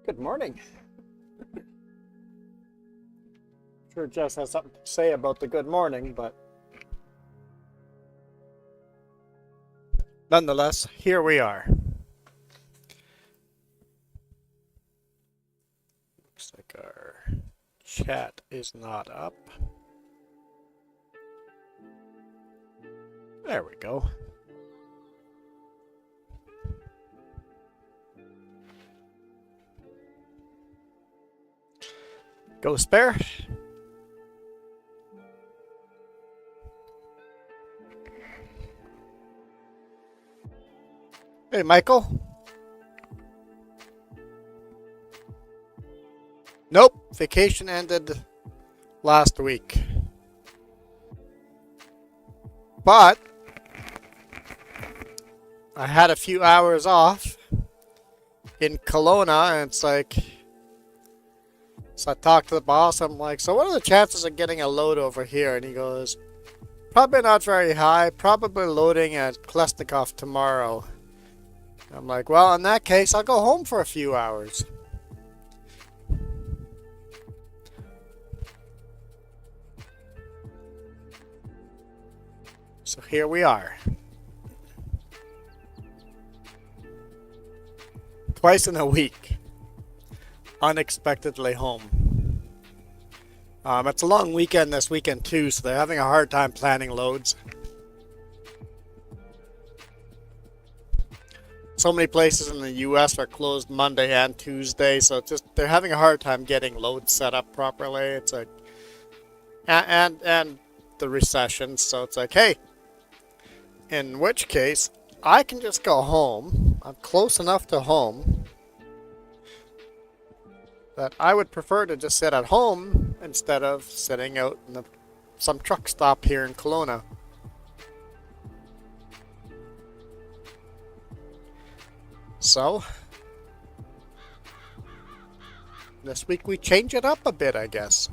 Good morning. Sure Jess has something to say about the good morning, but nonetheless, here we are. Looks like our chat is not up. There we go. Ghost Bear. Hey, Michael. Nope, vacation ended last week. But I had a few hours off in Kelowna, and it's like, so I talked to the boss. I'm like, so what are the chances of getting a load over here? And he goes, probably not very high. Probably loading at Klesnikov tomorrow. I'm like, well, in that case, I'll go home for a few hours. So here we are. Twice in a week. Unexpectedly home. It's a long weekend this weekend too, so they're having a hard time planning loads. So many places in the US are closed Monday and Tuesday, so it's just they're having a hard time getting loads set up properly. It's like and the recession, so it's like, hey, in which case I can just go home. I'm close enough to home that I would prefer to just sit at home instead of sitting out in some truck stop here in Kelowna. So, this week we change it up a bit, I guess.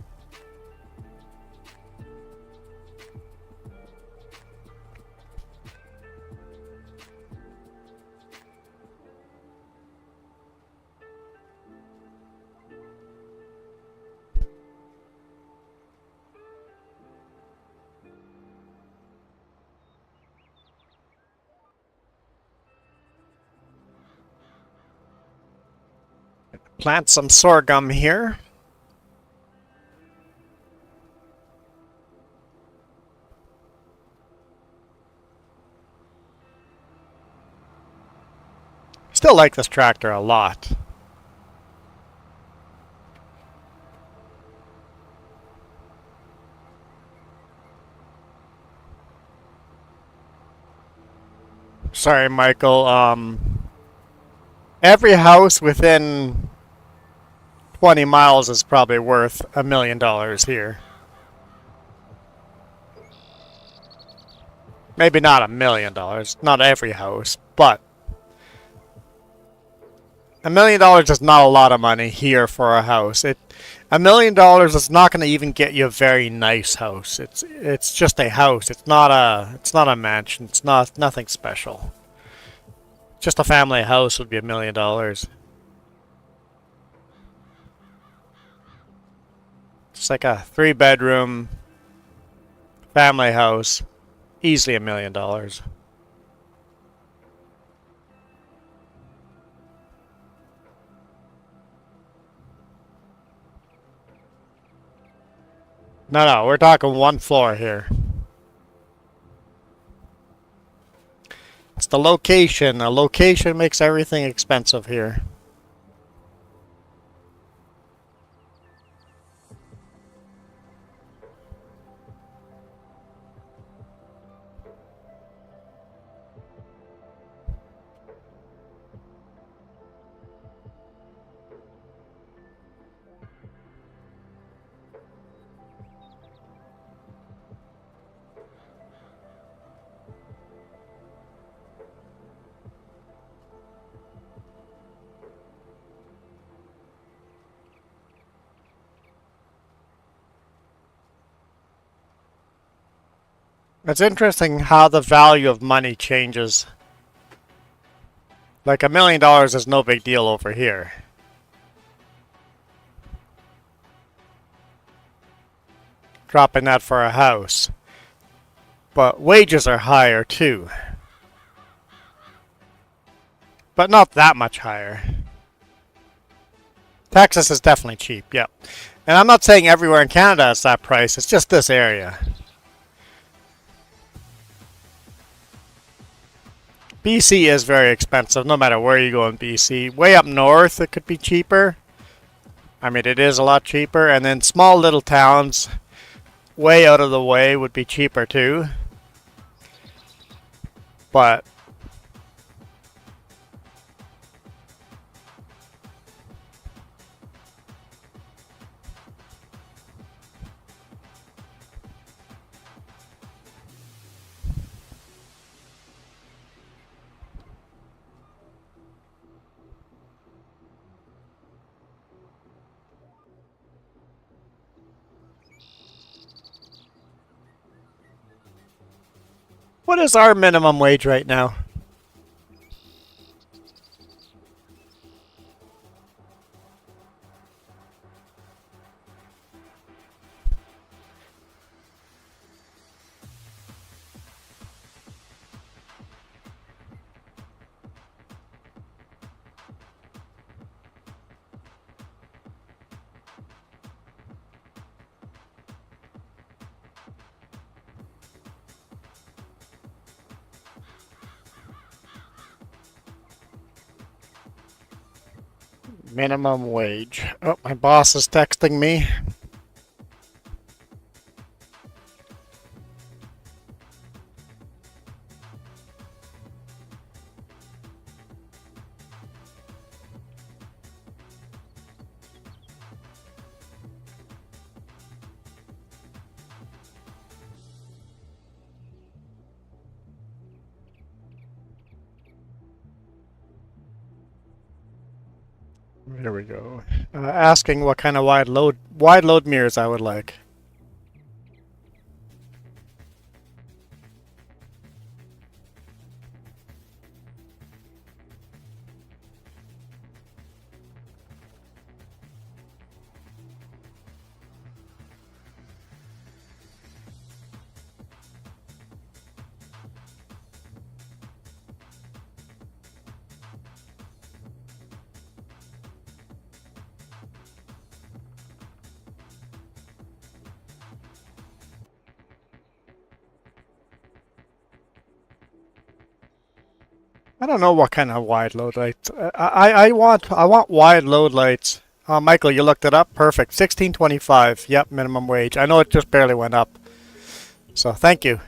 Plant some sorghum here. Still like this tractor a lot. Sorry, Michael. Every house within 20 miles is probably worth $1 million here. Maybe not $1 million, not every house, but $1 million is not a lot of money here for a house. $1 million is not going to even get you a very nice house. It's just a house. It's not a mansion. It's nothing special. Just a family house would be $1 million. It's like a 3-bedroom family house, easily $1 million. No, we're talking one floor here. It's the location. The location makes everything expensive here. It's interesting how the value of money changes. Like $1 million is no big deal over here. dropping that for a house. But wages are higher too. But not that much higher. Texas is definitely cheap, yep. And I'm not saying everywhere in Canada it's that price, it's just this area. BC is very expensive no matter where you go in BC. Way up north it could be cheaper. I mean, it is a lot cheaper. And then small little towns way out of the way would be cheaper too. But what is our minimum wage right now? Minimum wage. Oh, my boss is texting me. Here we go. Asking what kind of wide load mirrors I would like. I don't know what kind of wide load lights. I want wide load lights. Michael, you looked it up. Perfect. 16.25. Yep, minimum wage. I know it just barely went up. So thank you.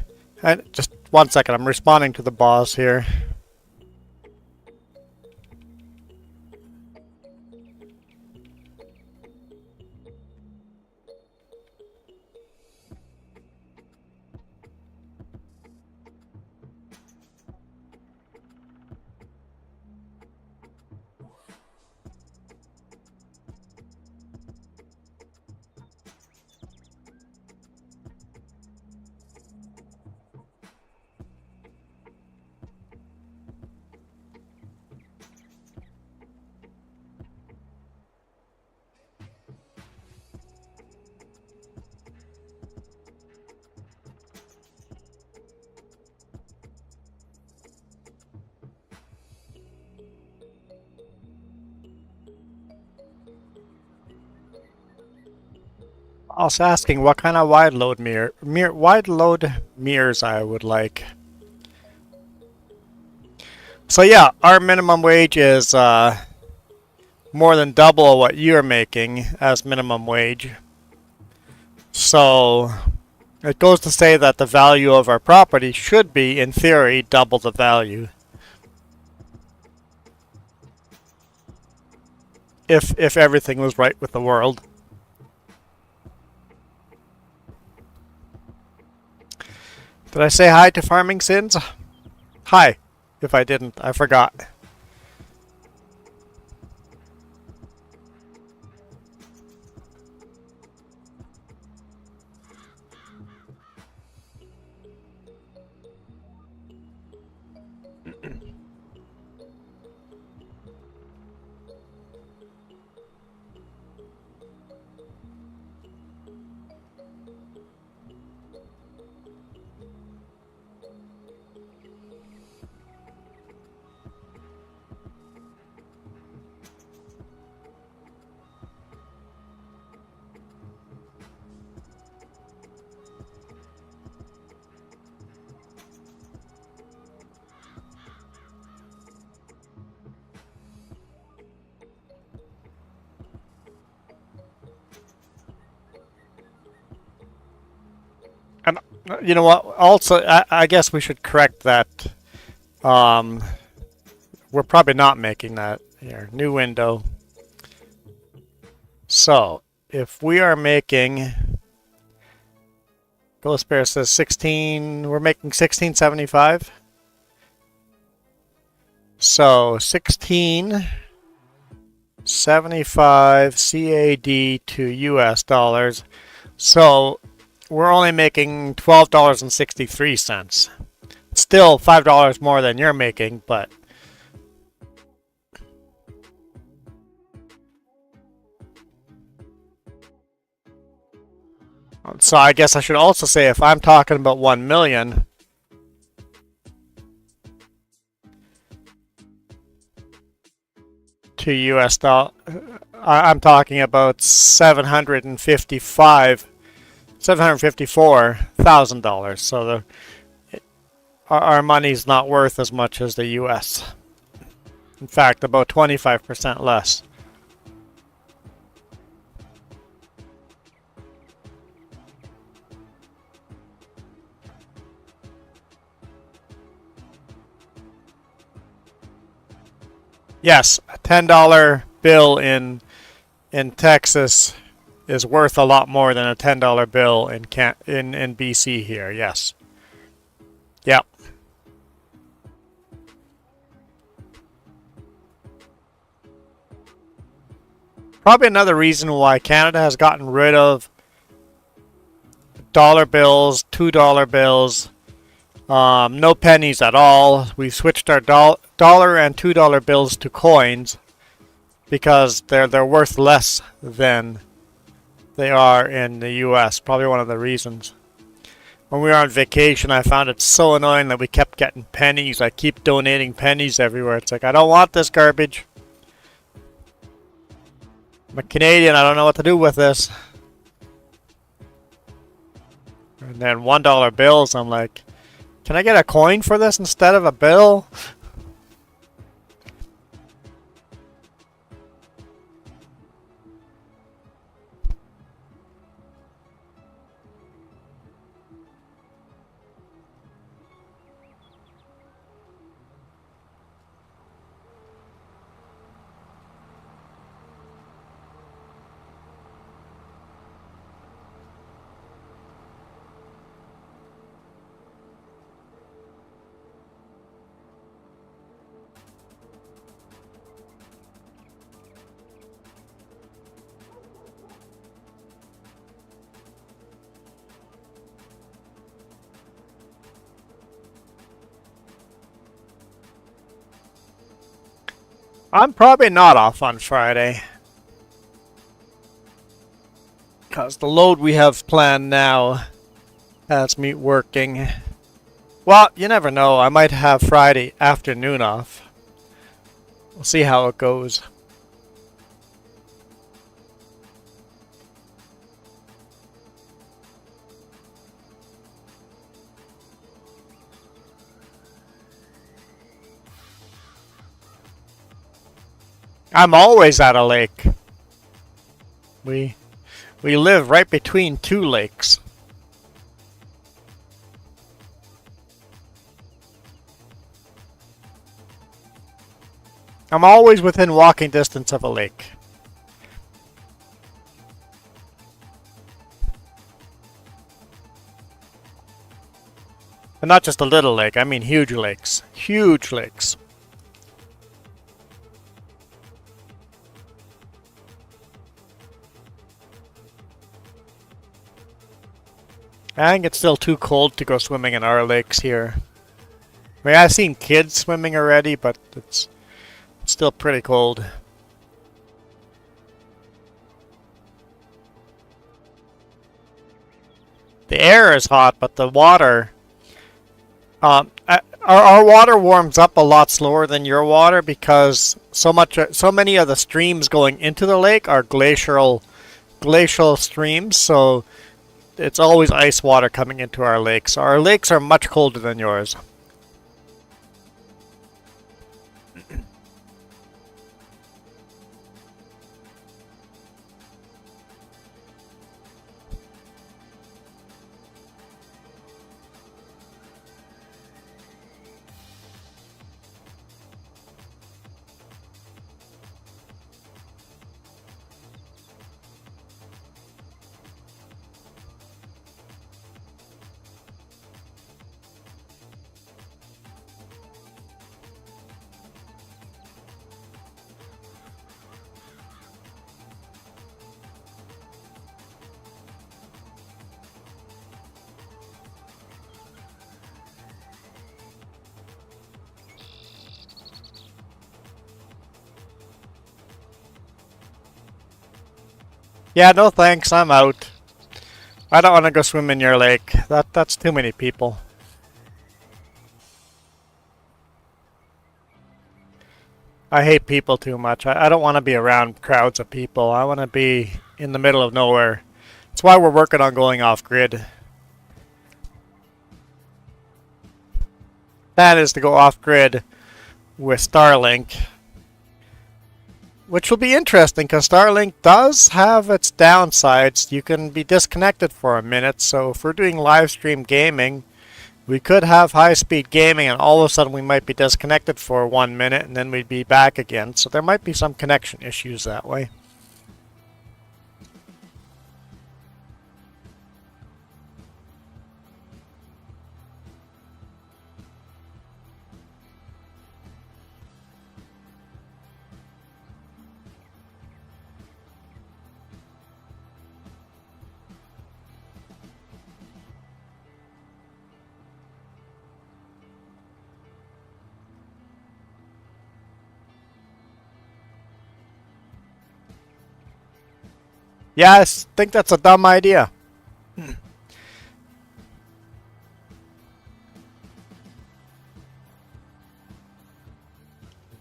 And just 1 second. I'm responding to the boss here. I was asking what kind of wide load mirrors I would like. So yeah, our minimum wage is more than double what you're making as minimum wage. So it goes to say that the value of our property should be, in theory, double the value. If everything was right with the world. Did I say hi to Farming Sins? Hi. If I didn't, I forgot. You know what? Also, I guess we should correct that. Um, we're probably not making that here. New window. So, if we are making, Ghost Bear says 16, we're making 1675. So, 1675 CAD to US dollars. So, we're only making $12.63. Still $5 more than you're making, but so I guess I should also say if I'm talking about 1 million to US dollar, I'm talking about $754,000. So our money's not worth as much as the US. In fact, about 25% less. Yes, a $10 bill in Texas is worth a lot more than a $10 bill in BC here. Yes. Yep. Probably another reason why Canada has gotten rid of dollar bills, $2 bills, no pennies at all. We've switched our dollar and $2 bills to coins because they're worth less than they are in the US. Probably one of the reasons. When we were on vacation, I found it so annoying that we kept getting pennies. I keep donating pennies everywhere. It's like, I don't want this garbage. I'm a Canadian. I don't know what to do with this. And then $1 bills, I'm like, can I get a coin for this instead of a bill? I'm probably not off on Friday. Because the load we have planned now has me working. Well, you never know. I might have Friday afternoon off. We'll see how it goes. I'm always at a lake. We live right between two lakes. I'm always within walking distance of a lake. And not just a little lake, I mean huge lakes. Huge lakes. I think it's still too cold to go swimming in our lakes here. I mean, I've seen kids swimming already, but it's still pretty cold. The air is hot, but the water... our water warms up a lot slower than your water because so many of the streams going into the lake are glacial streams, so it's always ice water coming into our lakes. Our lakes are much colder than yours. Yeah, no thanks, I'm out. I don't want to go swim in your lake. That's too many people. I hate people too much. I don't want to be around crowds of people. I want to be in the middle of nowhere. That's why we're working on going off grid. That is to go off grid with Starlink, which will be interesting because Starlink does have its downsides. You can be disconnected for a minute, so if we're doing live stream gaming, we could have high-speed gaming and all of a sudden we might be disconnected for 1 minute and then we'd be back again. So there might be some connection issues that way. Yeah, I think that's a dumb idea.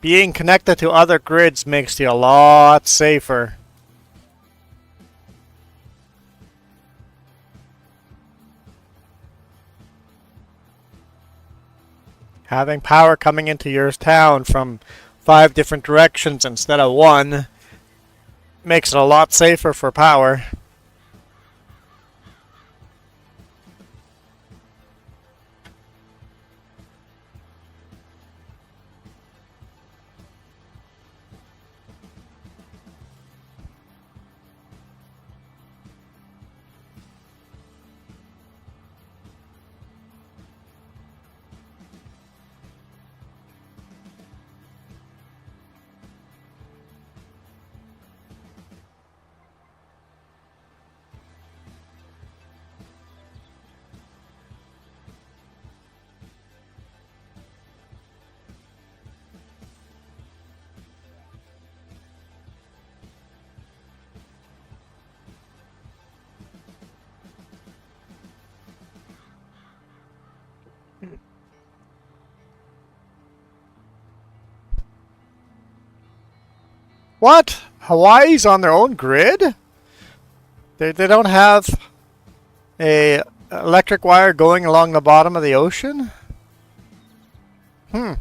Being connected to other grids makes you a lot safer. Having power coming into your town from 5 different directions instead of one makes it a lot safer for power. What? Hawaii's on their own grid? They don't have a electric wire going along the bottom of the ocean? Hmm.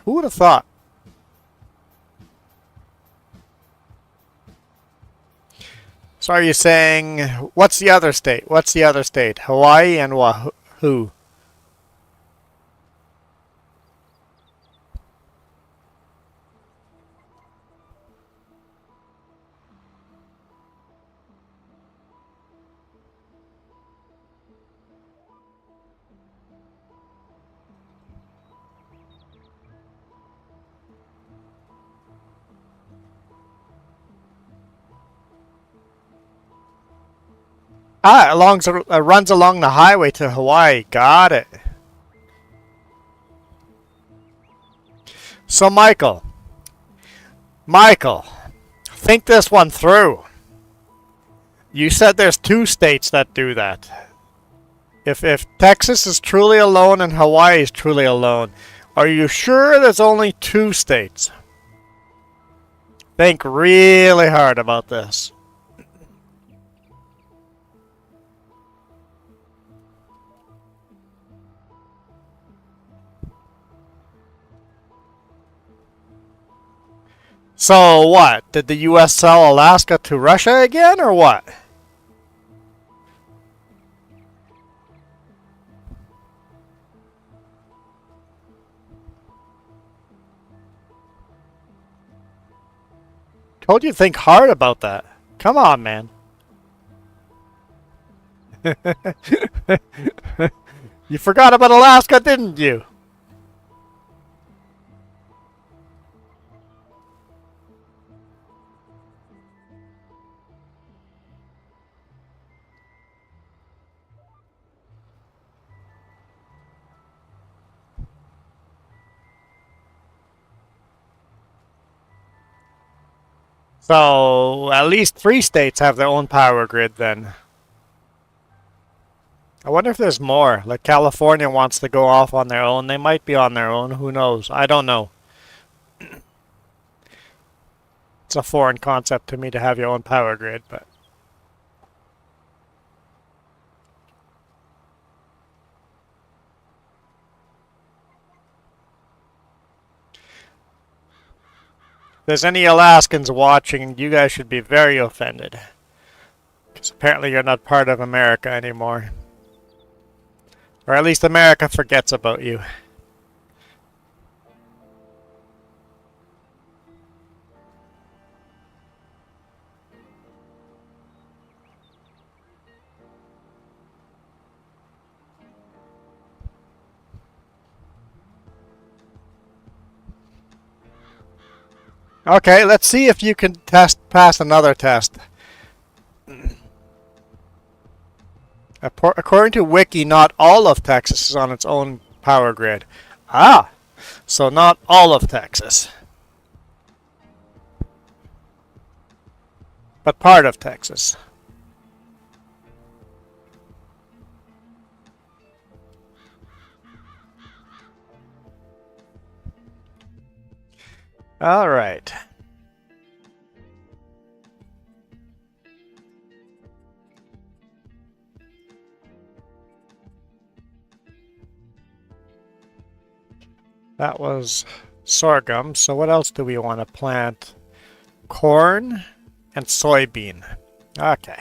Who would have thought? So are you saying, what's the other state? What's the other state? Hawaii and Wahoo. Ah, runs along the highway to Hawaii. Got it. So Michael, think this one through. You said there's 2 states that do that. If Texas is truly alone and Hawaii is truly alone, are you sure there's only 2 states? Think really hard about this. So what? Did the US sell Alaska to Russia again or what? Told you to think hard about that. Come on, man. You forgot about Alaska, didn't you? So at least 3 states have their own power grid then. I wonder if there's more. Like California wants to go off on their own. They might be on their own. Who knows? I don't know. It's a foreign concept to me to have your own power grid, but if there's any Alaskans watching, you guys should be very offended. Because apparently you're not part of America anymore. Or at least America forgets about you. Okay, let's see if you can pass another test. According to Wiki, not all of Texas is on its own power grid. Ah, so not all of Texas, but part of Texas. All right. That was sorghum. So what else do we want to plant? Corn and soybean. Okay.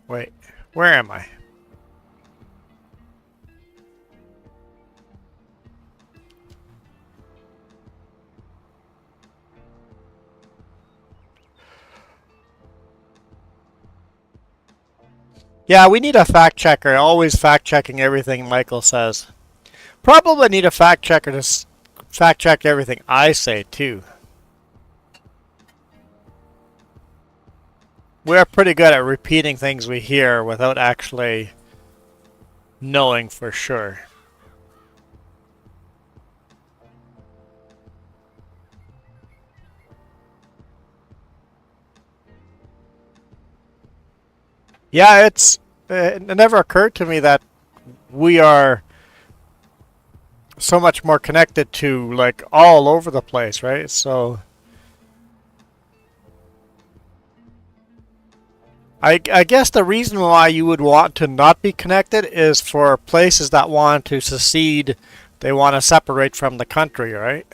Wait, where am I? Yeah, we need a fact checker. Always fact checking everything Michael says. Probably need a fact checker to fact check everything I say too. We're pretty good at repeating things we hear without actually knowing for sure. Yeah, it never occurred to me that we are so much more connected to like all over the place, right? So I guess the reason why you would want to not be connected is for places that want to secede, they want to separate from the country, right?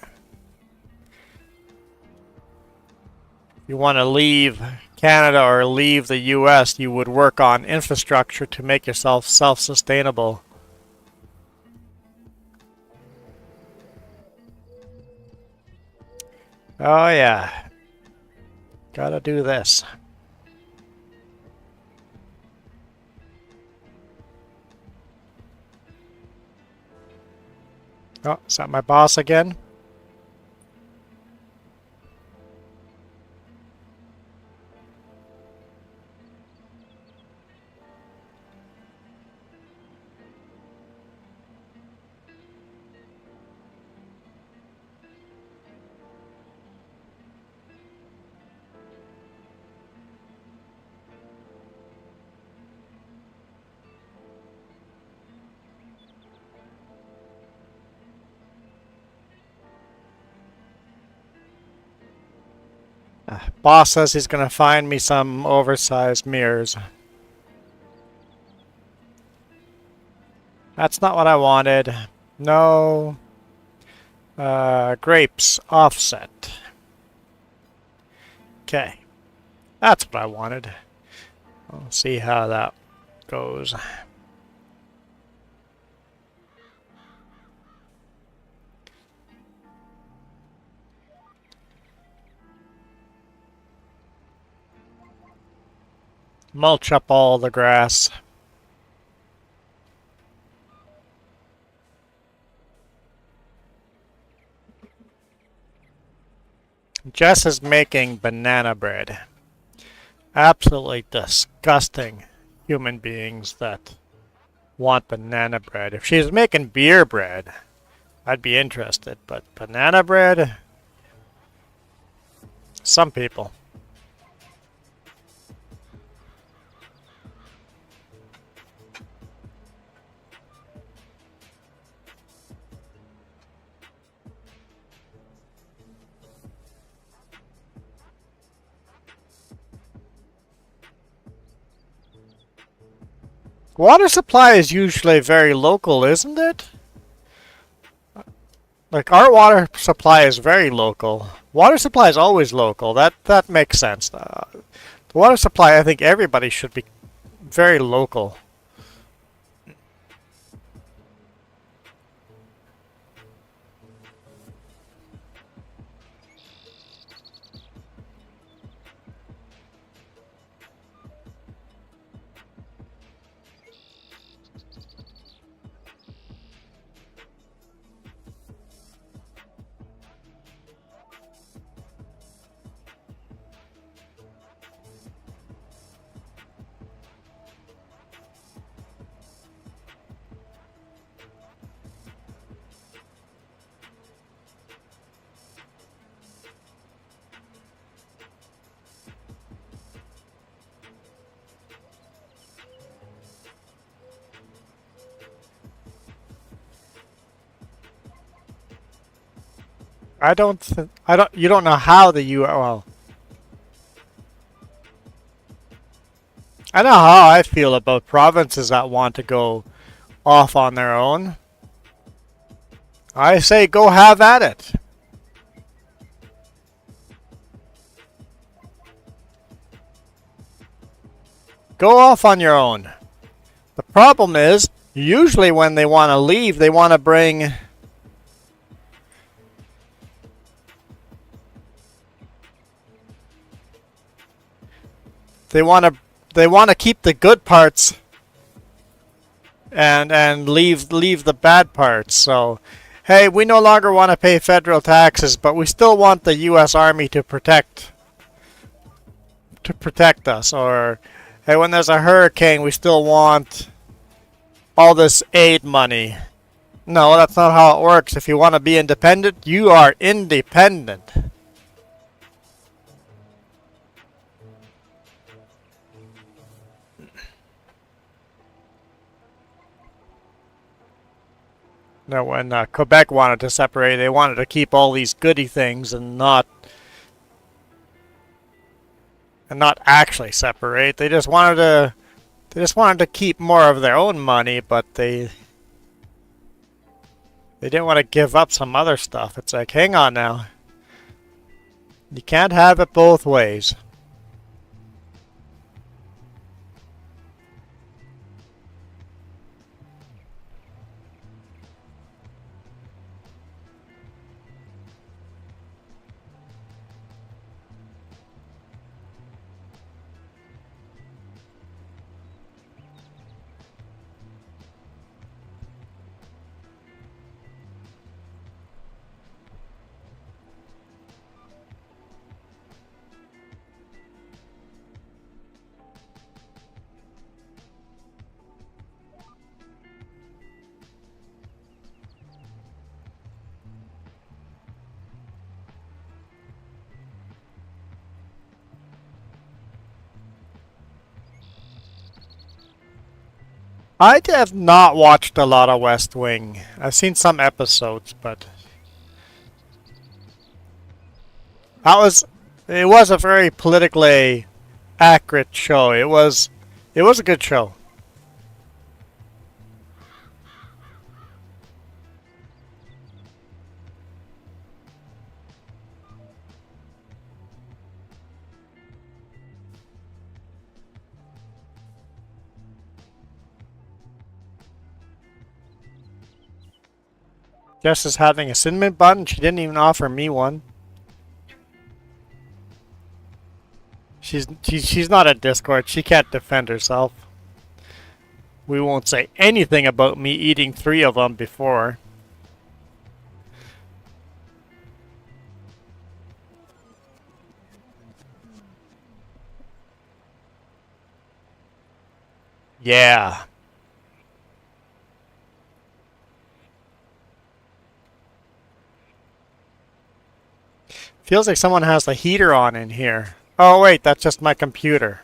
You want to leave Canada or leave the US, you would work on infrastructure to make yourself self-sustainable. Oh yeah. Gotta do this. Oh, is that my boss again? Boss says he's gonna find me some oversized mirrors. That's not what I wanted. No. Grapes offset. Okay. That's what I wanted. We'll see how that goes. Mulch up all the grass. Jess is making banana bread. Absolutely disgusting human beings that want banana bread. If she's making beer bread, I'd be interested, but banana bread? Some people. Water supply is usually very local, isn't it? Like our water supply is very local. Water supply is always local. That makes sense. The water supply, I think everybody should be very local. I don't. You don't know how the U. Well, I know how I feel about provinces that want to go off on their own. I say go have at it. Go off on your own. The problem is, usually when they want to leave, they want to bring. They want to. They want to keep the good parts and leave the bad parts. So, hey, we no longer want to pay federal taxes, but we still want the U.S. Army to protect us. Or, hey, when there's a hurricane, we still want all this aid money. No, that's not how it works. If you want to be independent, you are independent. No, when Quebec wanted to separate, they wanted to keep all these goody things and not actually separate. They just wanted to keep more of their own money, but they didn't want to give up some other stuff. It's like, hang on now. You can't have it both ways. I have not watched a lot of West Wing. I've seen some episodes, but that was it was a very politically accurate show. It was a good show. Jess is having a cinnamon bun. She didn't even offer me one. She's not at Discord. She can't defend herself. We won't say anything about me eating 3 of them before. Yeah. Feels like someone has the heater on in here. Oh wait, that's just my computer.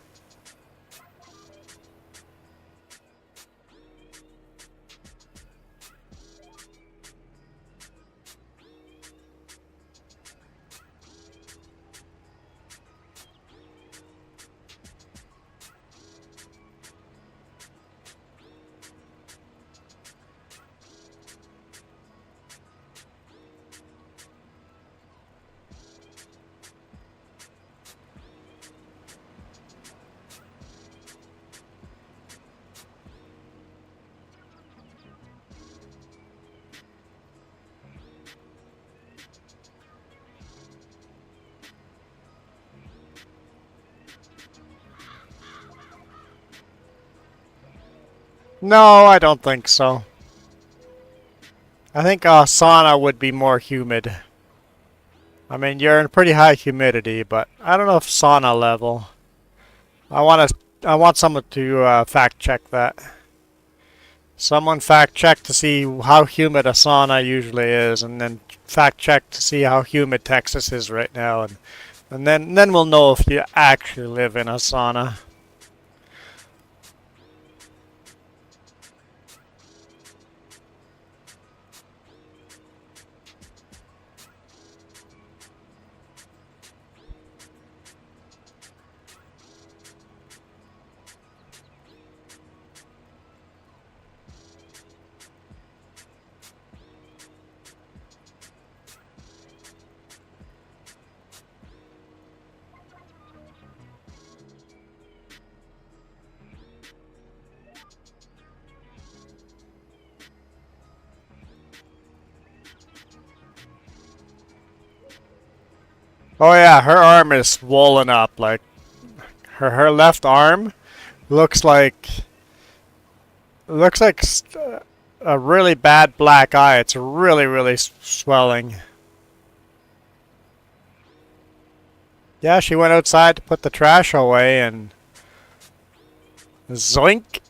No, I don't think so. I think a sauna would be more humid. I mean, you're in pretty high humidity, but I don't know if sauna level. I want someone to fact check that. Someone fact check to see how humid a sauna usually is, and then fact check to see how humid Texas is right now, and then we'll know if you actually live in a sauna. Oh yeah, her arm is swollen up. Like her left arm looks like looks like a really bad black eye. It's really swelling. Yeah, she went outside to put the trash away and zoink.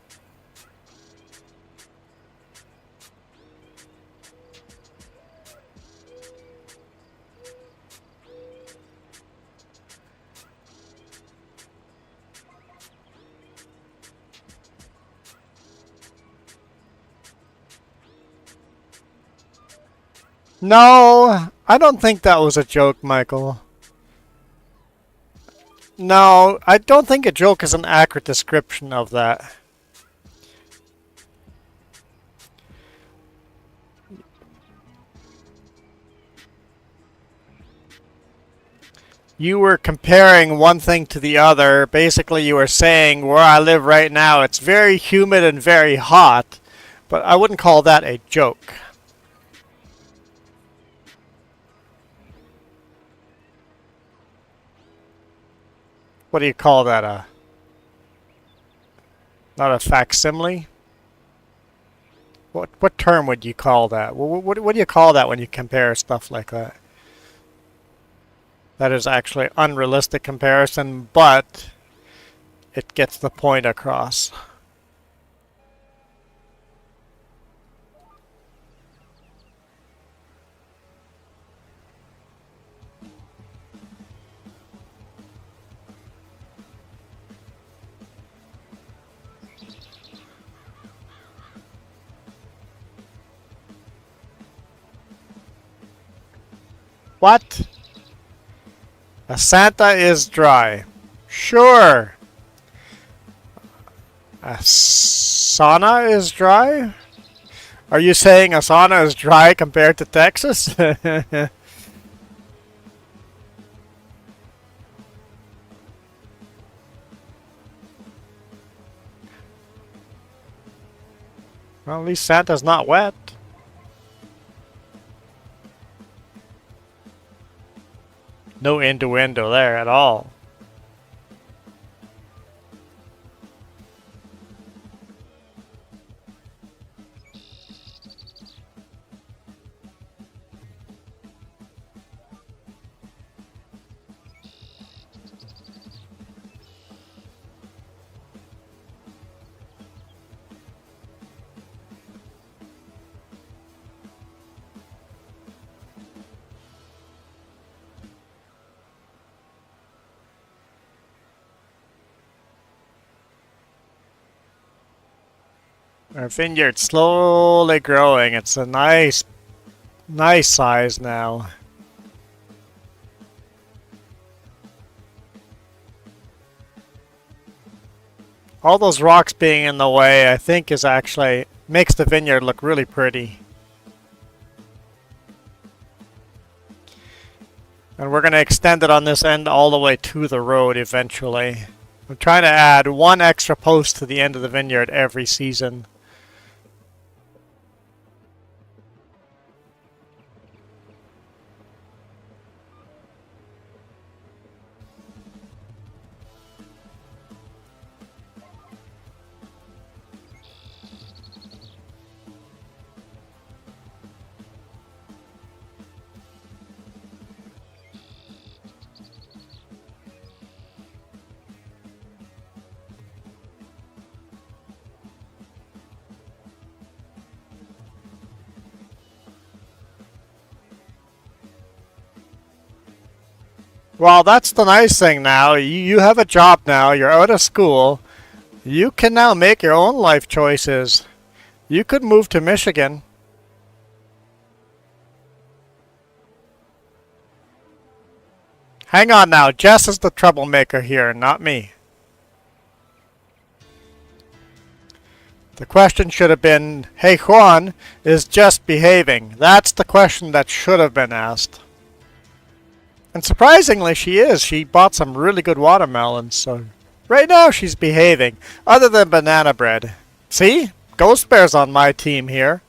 No, I don't think that was a joke, Michael. No, I don't think a joke is an accurate description of that. You were comparing one thing to the other. Basically, you were saying where I live right now, it's very humid and very hot, but I wouldn't call that a joke. What do you call that? Not a facsimile? What term would you call that? What do you call that when you compare stuff like that? That is actually unrealistic comparison, but it gets the point across. What? A Santa is dry. Sure. A sauna is dry? Are you saying a sauna is dry compared to Texas? Well, at least Santa's not wet. No innuendo there at all. Our vineyard's slowly growing. It's a nice size now. All those rocks being in the way, I think, is actually makes the vineyard look really pretty. And we're going to extend it on this end all the way to the road eventually. I'm trying to add one extra post to the end of the vineyard every season. Well, that's the nice thing now. You have a job now. You're out of school. You can now make your own life choices. You could move to Michigan. Hang on now. Jess is the troublemaker here, not me. The question should have been, hey Juan, is Jess behaving? That's the question that should have been asked. And surprisingly, she is. She bought some really good watermelons, so right now she's behaving. Other than banana bread. See? Ghost Bear's on my team here.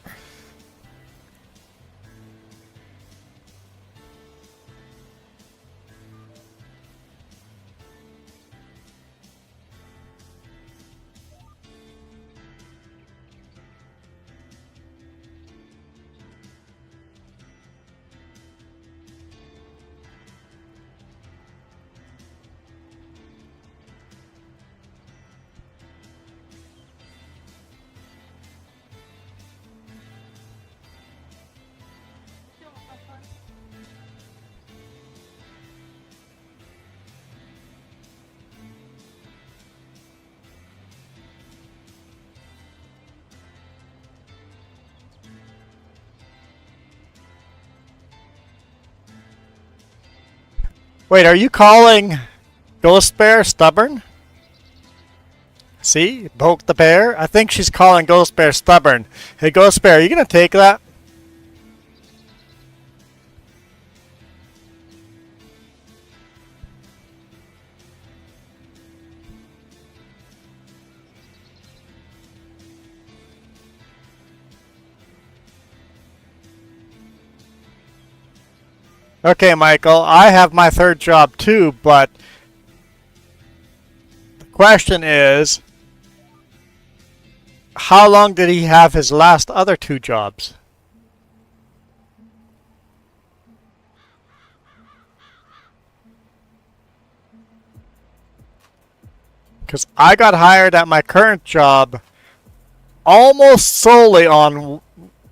Wait, are you calling Ghost Bear stubborn? See? Poke the bear? I think she's calling Ghost Bear stubborn. Hey, Ghost Bear, are you going to take that? Okay, Michael, I have my third job too, but the question is, how long did he have his last other two jobs? Because I got hired at my current job almost solely on,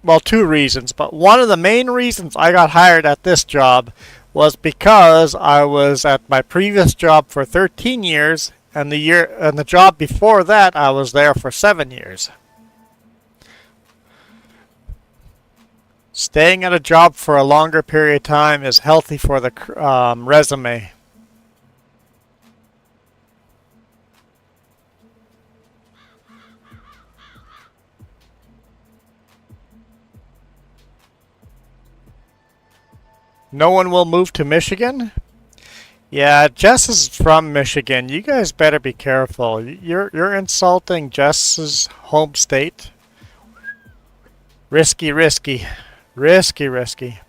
well, two reasons, but one of the main reasons I got hired at this job was because I was at my previous job for 13 years, and the job before that I was there for 7 years. Staying at a job for a longer period of time is healthy for the resume. No one will move to Michigan? Yeah, Jess is from Michigan. You guys better be careful. You're insulting Jess's home state. Risky, risky. Risky, risky.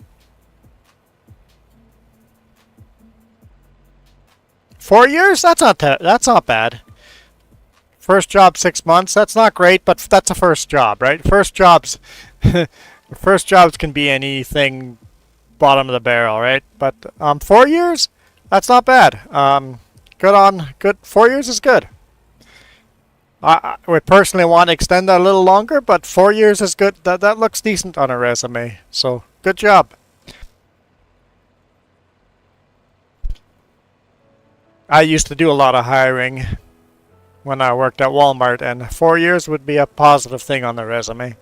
4 years? That's not bad. First job 6 months. That's not great, but that's a first job, right? First jobs first jobs can be anything bottom of the barrel, right? But 4 years, that's not bad. Good. 4 years is good. I would personally want to extend that a little longer, but 4 years is good. That looks decent on a resume. So good job. I used to do a lot of hiring when I worked at Walmart, and 4 years would be a positive thing on the resume.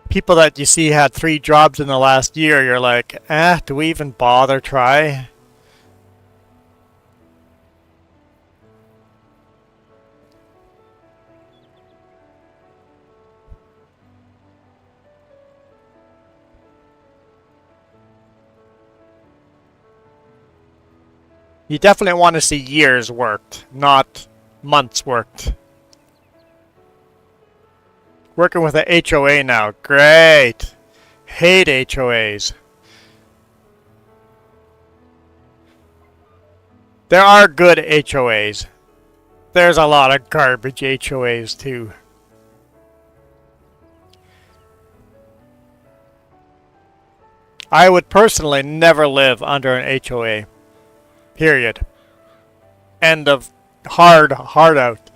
People that you see had 3 jobs in the last year, you're like, do we even bother try? You definitely want to see years worked, not months worked. Working with an HOA now. Great. Hate HOAs. There are good HOAs. There's a lot of garbage HOAs too. I would personally never live under an HOA. Period. End of hard out.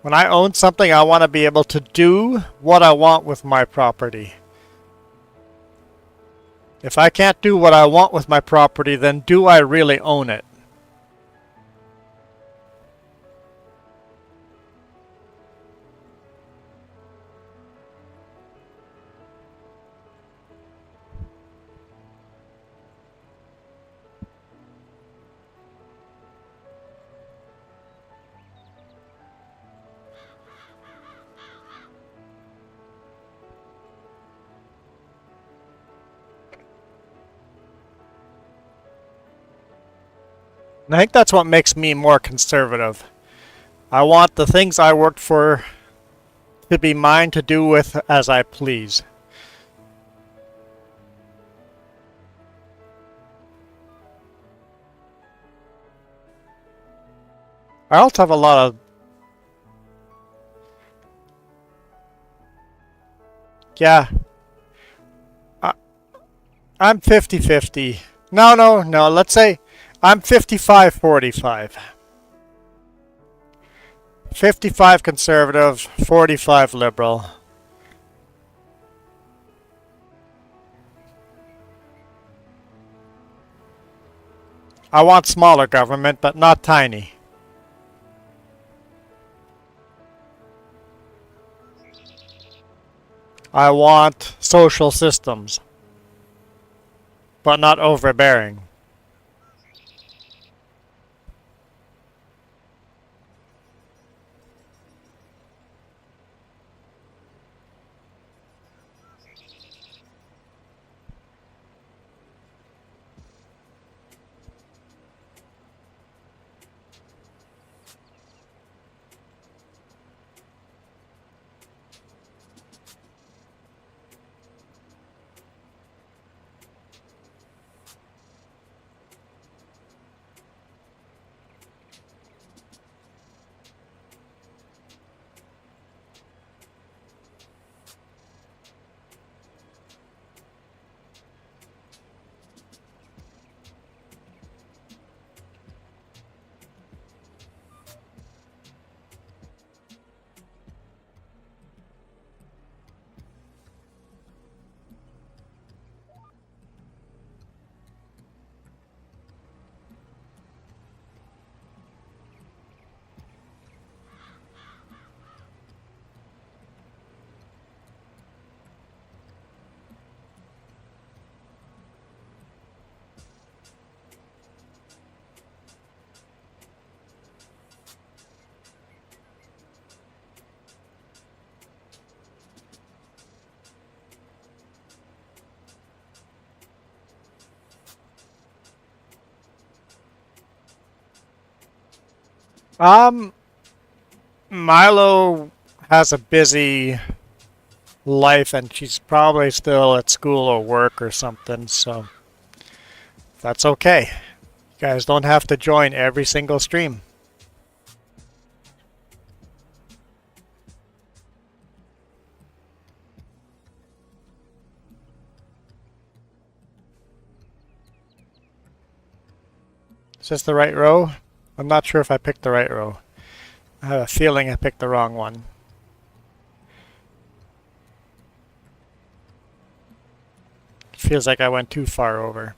When I own something, I want to be able to do what I want with my property. If I can't do what I want with my property, then do I really own it? And I think that's what makes me more conservative. I want the things I worked for to be mine to do with as I please. I also have a lot of... Yeah. I'm 50-50. No, let's say I'm 55-45. 55 conservative, 45 liberal. I want smaller government, but not tiny. I want social systems, but not overbearing. Milo has a busy life and she's probably still at school or work or something, so that's okay. You guys don't have to join every single stream. Is this the right row? I'm not sure if I picked the right row. I have a feeling I picked the wrong one. Feels like I went too far over.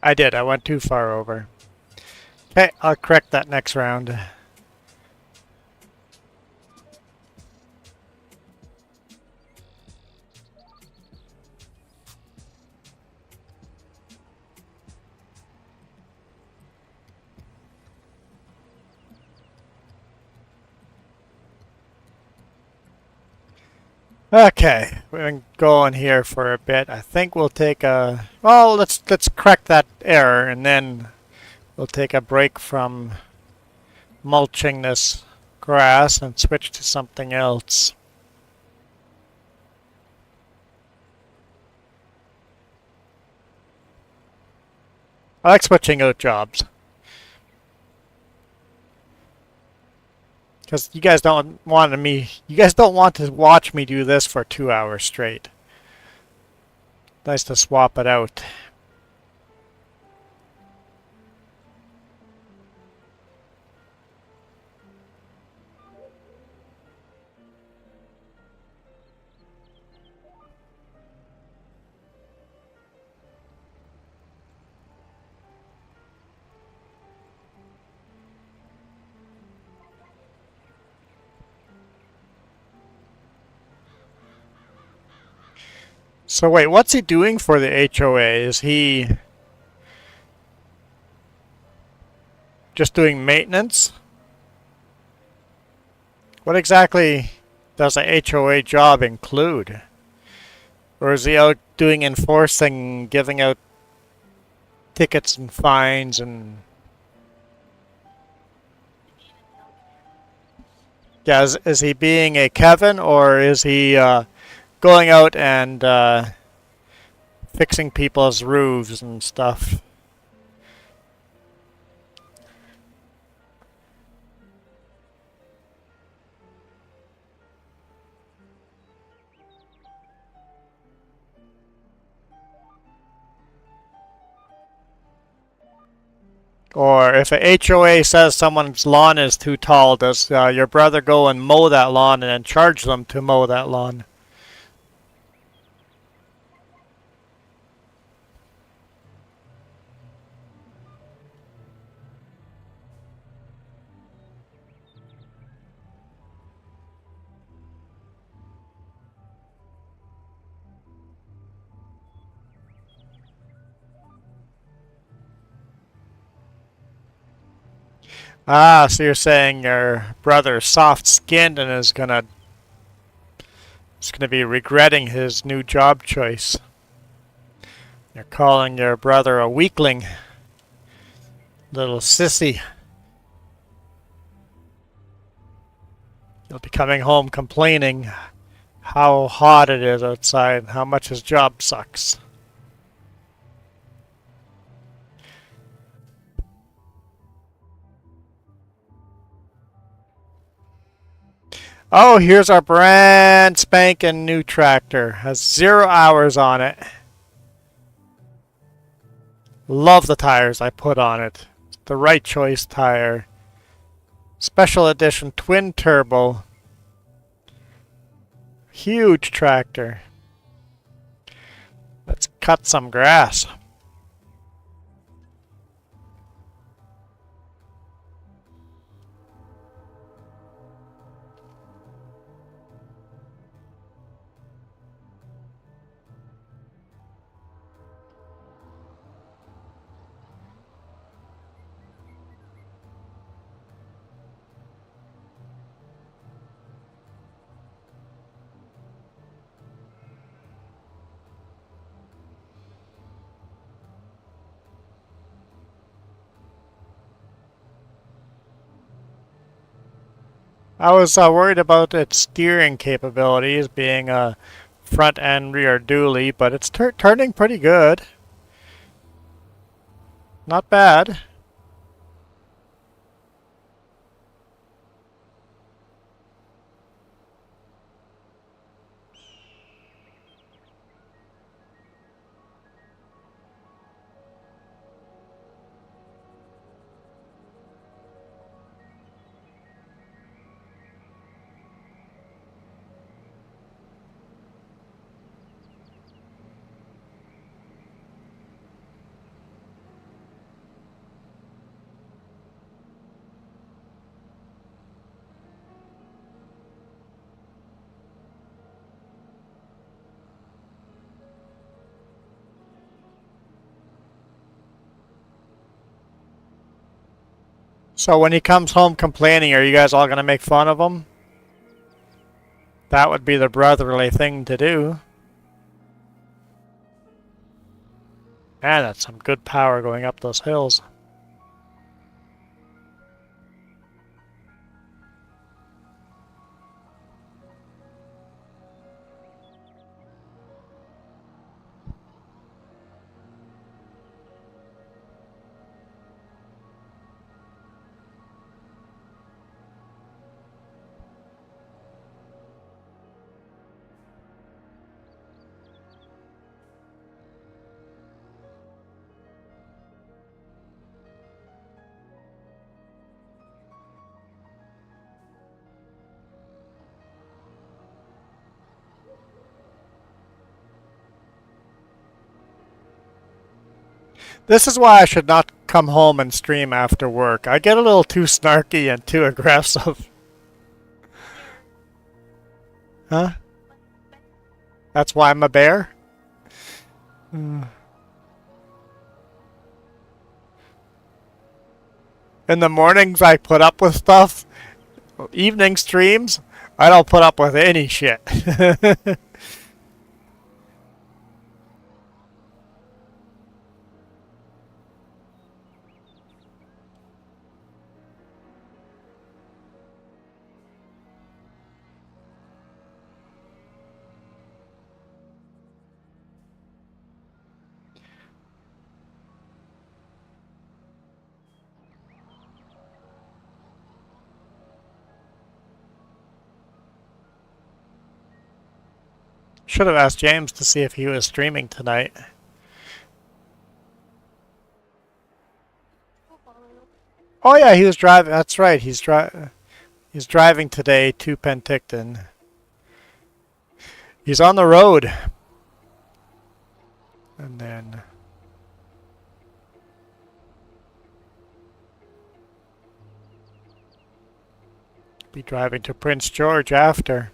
I did. I went too far over. Okay, I'll correct that next round. Okay, we've been going here for a bit. I think we'll take a well. Let's correct that error, and then we'll take a break from mulching this grass and switch to something else. I like switching out jobs because you guys don't want to watch me do this for 2 hours straight. Nice to swap it out. So wait, what's he doing for the HOA? Is he just doing maintenance? What exactly does a HOA job include? Or is he out doing enforcing, giving out tickets and fines and... Yeah, is he being a Kevin or is he going out and fixing people's roofs and stuff? Or if a HOA says someone's lawn is too tall, does your brother go and mow that lawn and then charge them to mow that lawn? Ah, so you're saying your brother's soft-skinned and is gonna be regretting his new job choice. You're calling your brother a weakling, little sissy. He'll be coming home complaining how hot it is outside and how much his job sucks. Oh, here's our brand spanking new tractor. Has 0 hours on it. Love the tires I put on it. The right choice tire. Special edition twin turbo. Huge tractor. Let's cut some grass. I was worried about its steering capabilities being a front and rear dually, but it's turning pretty good. Not bad. So when he comes home complaining, are you guys all gonna make fun of him? That would be the brotherly thing to do. Man, that's some good power going up those hills. This is why I should not come home and stream after work. I get a little too snarky and too aggressive. Huh? That's why I'm a bear? In the mornings I put up with stuff. Evening streams, I don't put up with any shit. Should have asked James to see if he was streaming tonight. Oh yeah, he was driving. That's right. He's driving today to Penticton. He's on the road. And then be driving to Prince George after.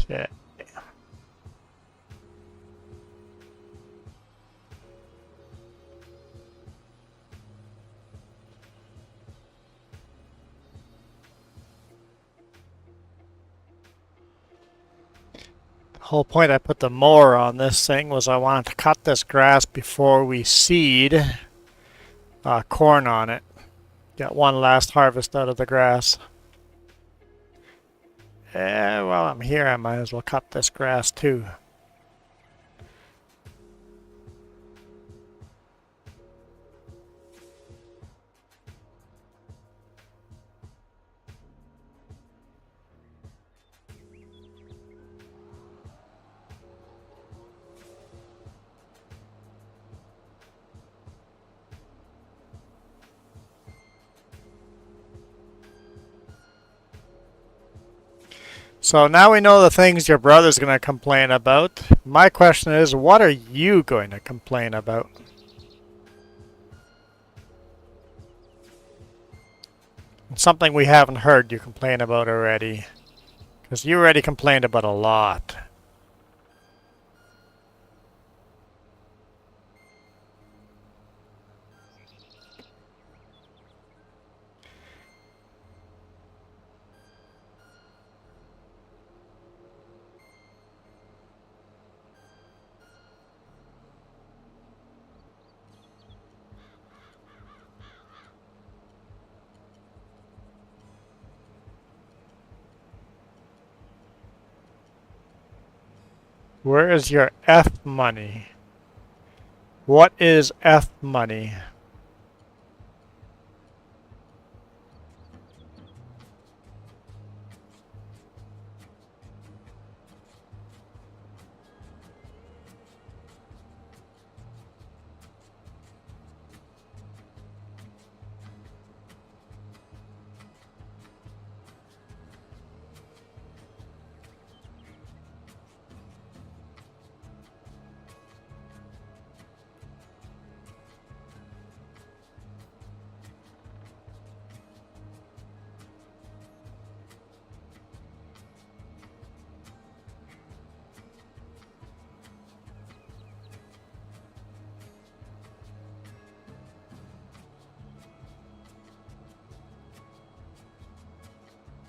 Shit. The whole point I put the mower on this thing was I wanted to cut this grass before we seed corn on it. Get one last harvest out of the grass. While I'm here, I might as well cut this grass too. So now we know the things your brother's going to complain about. My question is, what are you going to complain about? Something we haven't heard you complain about already. Because you already complained about a lot. Where is your F money? What is F money?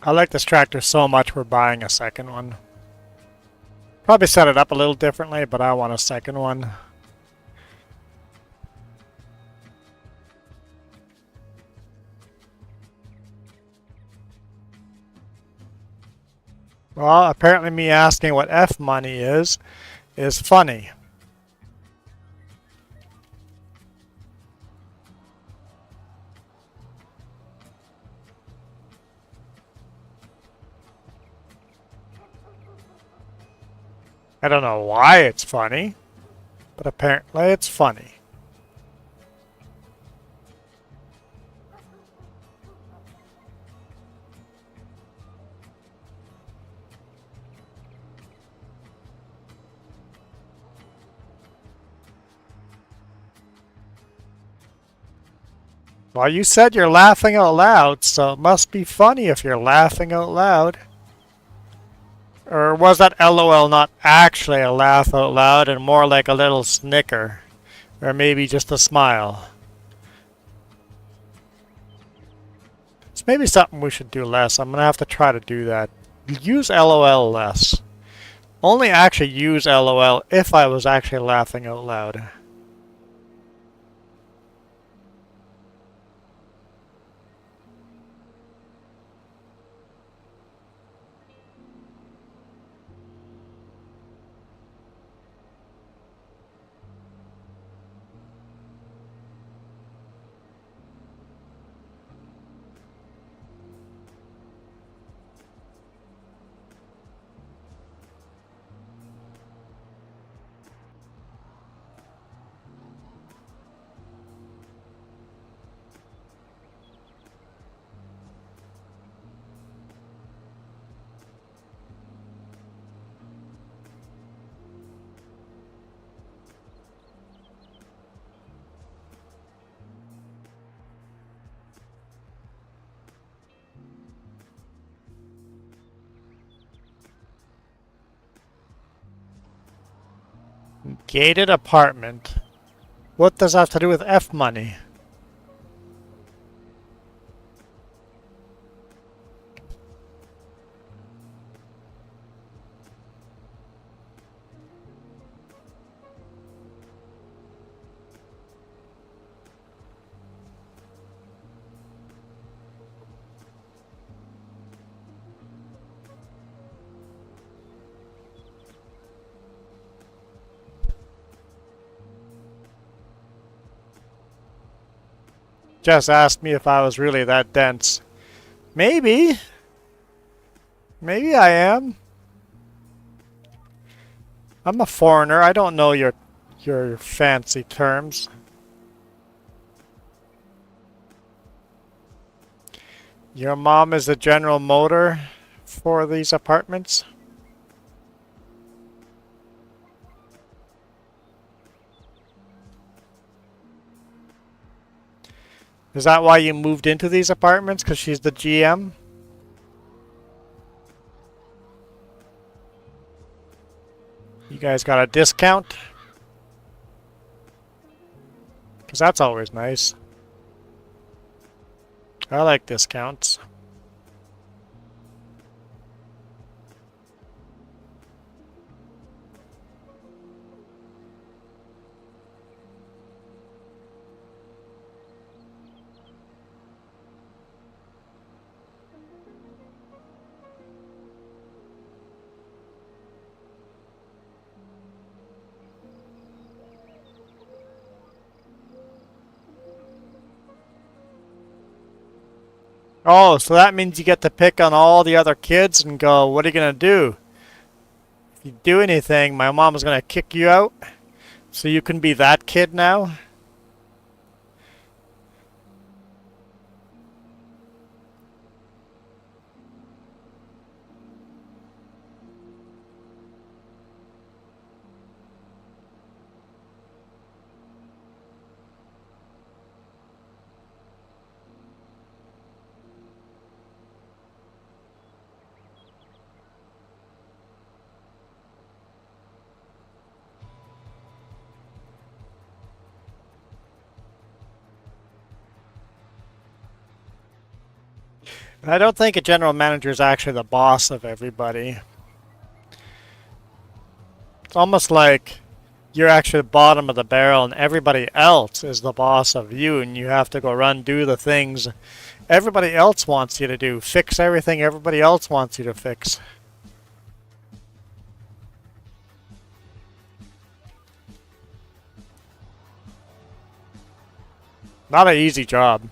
I like this tractor so much we're buying a second one. Probably set it up a little differently, but I want a second one. Well, apparently me asking what F money is funny. I don't know why it's funny, but apparently it's funny. Well, you said you're laughing out loud, so it must be funny if you're laughing out loud. Or was that LOL not actually a laugh out loud and more like a little snicker? Or maybe just a smile? It's maybe something we should do less. I'm going to have to try to do that. Use LOL less. Only actually use LOL if I was actually laughing out loud. Gated apartment. What does that have to do with F money? Just asked me if I was really that dense. Maybe. Maybe I am. I'm a foreigner. I don't know your fancy terms. Your mom is the general motor for these apartments? Is that why you moved into these apartments? Because she's the GM? You guys got a discount? Because that's always nice. I like discounts. Oh, so that means you get to pick on all the other kids and go, what are you going to do? If you do anything, my mom is going to kick you out. So you can be that kid now? I don't think a general manager is actually the boss of everybody. It's almost like you're actually the bottom of the barrel and everybody else is the boss of you, and you have to go run, do the things everybody else wants you to do. Fix everything everybody else wants you to fix. Not an easy job.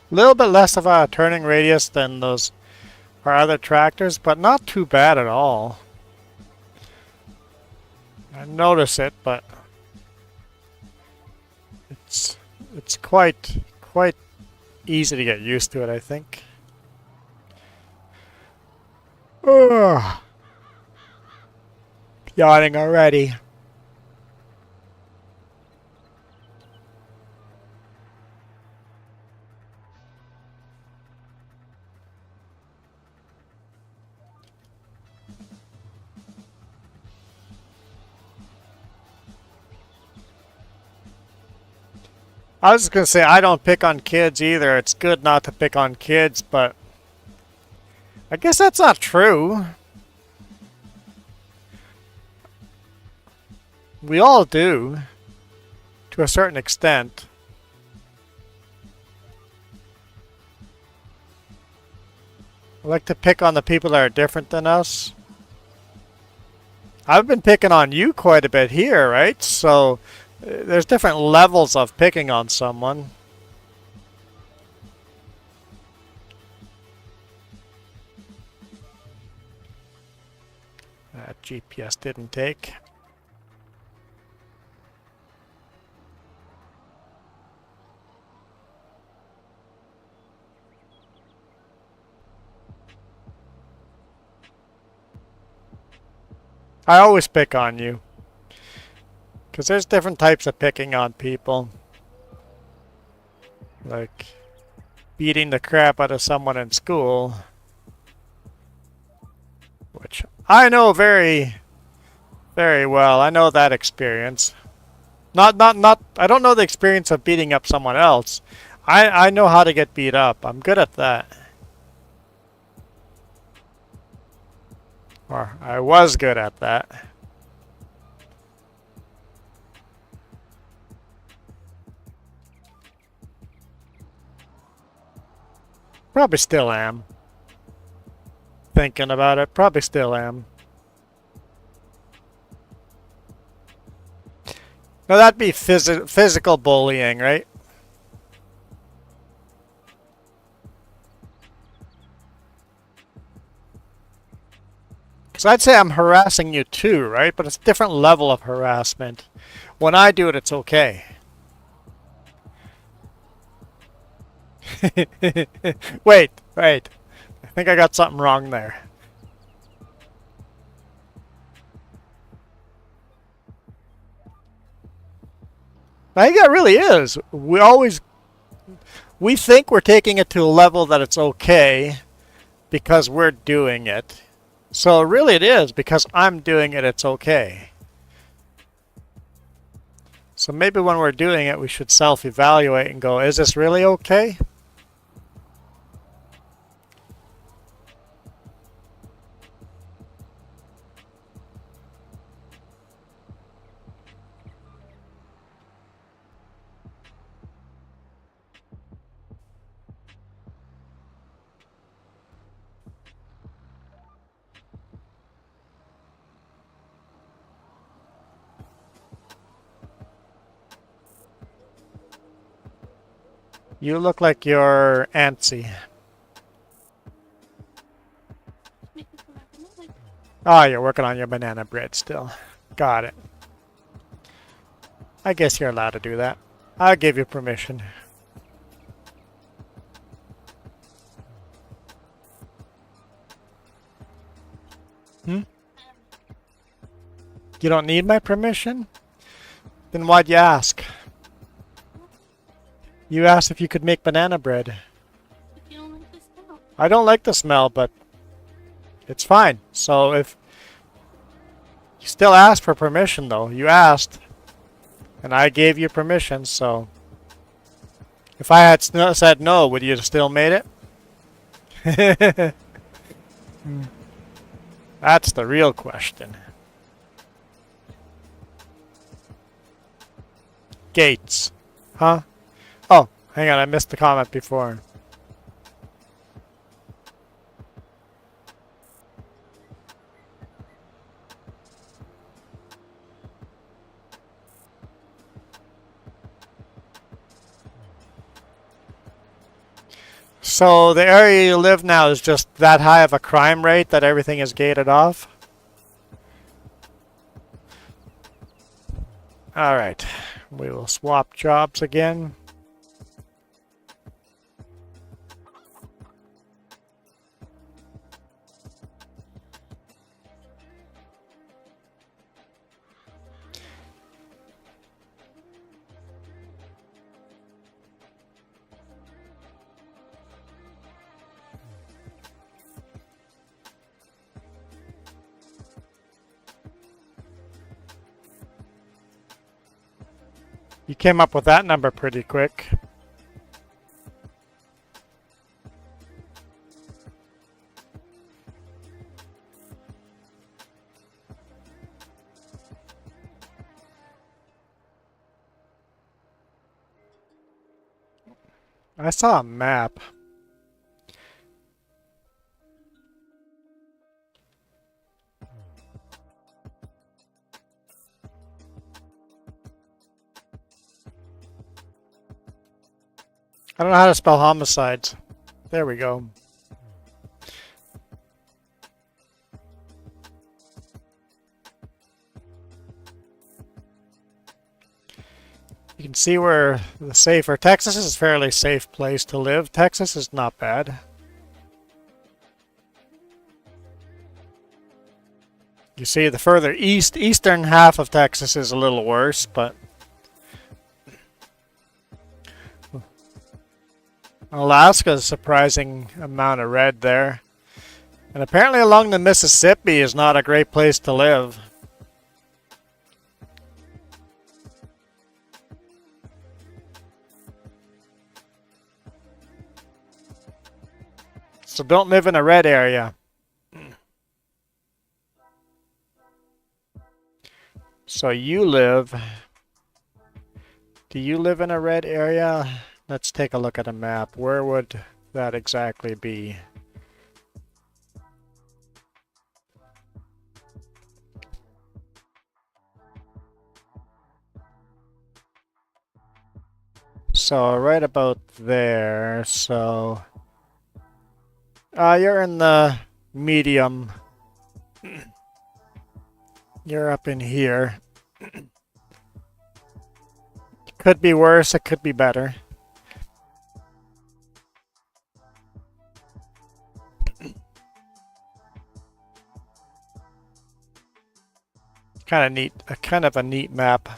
A little bit less of a turning radius than those our other tractors, but not too bad at all. I notice it, but it's quite easy to get used to it, I think. Ugh. Yawning already. I was just gonna say I don't pick on kids either. It's good not to pick on kids, but I guess that's not true. We all do, to a certain extent. I like to pick on the people that are different than us. I've been picking on you quite a bit here, right? So there's different levels of picking on someone. That GPS didn't take. I always pick on you. Because there's different types of picking on people. Like beating the crap out of someone in school. Which I know very, very well. I know that experience. Not, I don't know the experience of beating up someone else. I know how to get beat up. I'm good at that. Or I was good at that. Probably still am. Thinking about it, probably still am. Now that'd be physical bullying, right? Because I'd say I'm harassing you too, right? But it's a different level of harassment. When I do it, it's okay. Wait. I think I got something wrong there. I think that really is. We always We think we're taking it to a level that it's okay because we're doing it. So really it is because I'm doing it, it's okay. So maybe when we're doing it, we should self-evaluate and go, is this really okay? You look like you're antsy. Oh, you're working on your banana bread still. Got it. I guess you're allowed to do that. I'll give you permission. Hmm? You don't need my permission? Then why'd you ask? You asked if you could make banana bread. You don't like the smell. I don't like the smell, but it's fine. So if you still asked for permission, though, you asked, and I gave you permission. So if I had said no, would you have still made it? That's the real question. Gates, huh? Oh, hang on, I missed the comment before. So the area you live now is just that high of a crime rate that everything is gated off? Alright, we will swap jobs again. You came up with that number pretty quick. I saw a map. I don't know how to spell homicides. There we go. You can see where the safer. Texas is a fairly safe place to live. Texas is not bad. You see the further eastern half of Texas is a little worse, but Alaska is a surprising amount of red there. And apparently along the Mississippi is not a great place to live. So don't live in a red area. So you live... Do you live in a red area? Let's take a look at a map. Where would that exactly be? So right about there. So you're in the medium. You're up in here. Could be worse, it could be better. Kind of neat, kind of a neat map.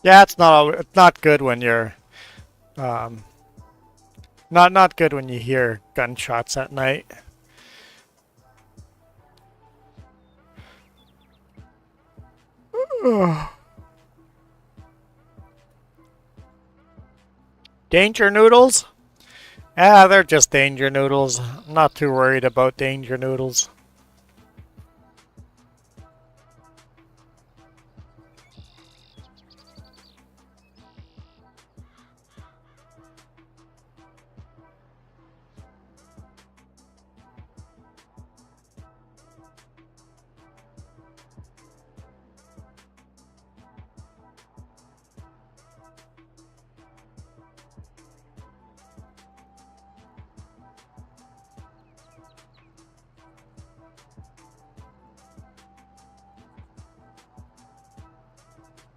Yeah, it's not good when you're um, not good when you hear gunshots at night. Danger noodles? Yeah, they're just danger noodles. I'm not too worried about danger noodles.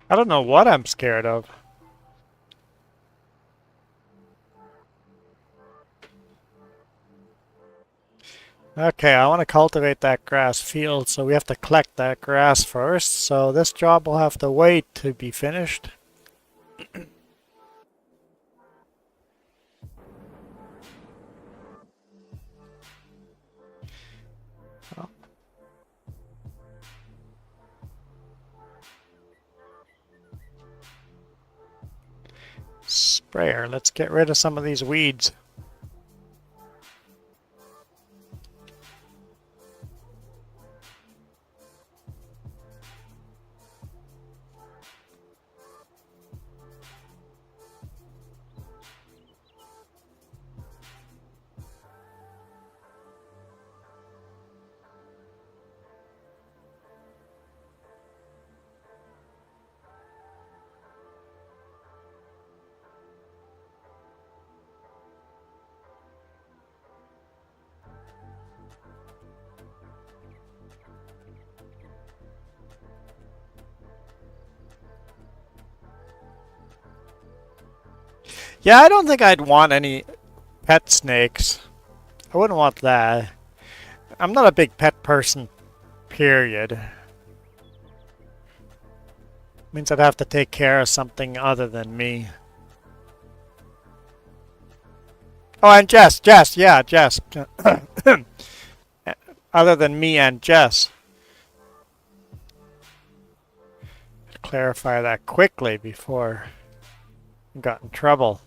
I don't know what I'm scared of. Okay, I want to cultivate that grass field, so we have to collect that grass first. So this job will have to wait to be finished. Oh, sprayer, let's get rid of some of these weeds. Yeah, I don't think I'd want any pet snakes. I wouldn't want that. I'm not a big pet person, period. Means I'd have to take care of something other than me. Oh, and Jess, yeah, Jess. Other than me and Jess. Clarify that quickly before I got in trouble.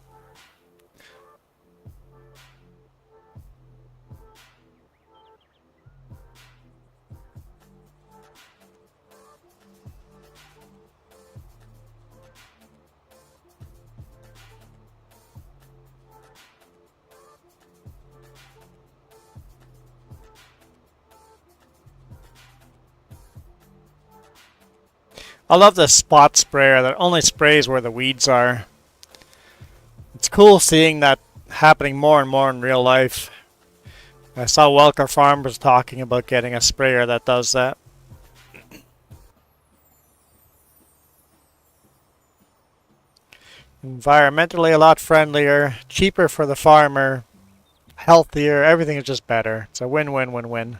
I love the spot sprayer that only sprays where the weeds are. It's cool seeing that happening more and more in real life. I saw Welker Farmers talking about getting a sprayer that does that. Environmentally a lot friendlier, cheaper for the farmer, healthier, everything is just better. It's a win-win-win-win.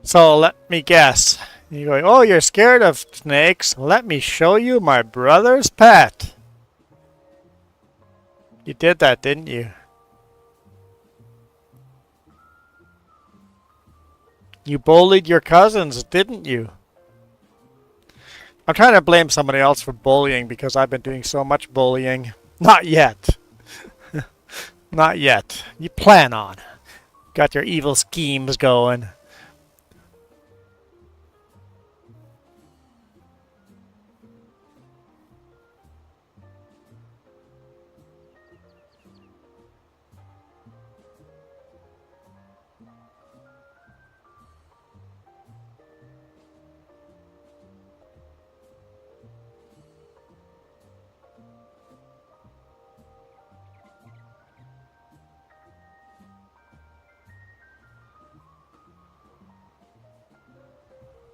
So let me guess. You go, oh, you're scared of snakes? Let me show you my brother's pet. You did that, didn't you? You bullied your cousins, didn't you? I'm trying to blame somebody else for bullying because I've been doing so much bullying. Not yet. Not yet. You plan on. Got your evil schemes going.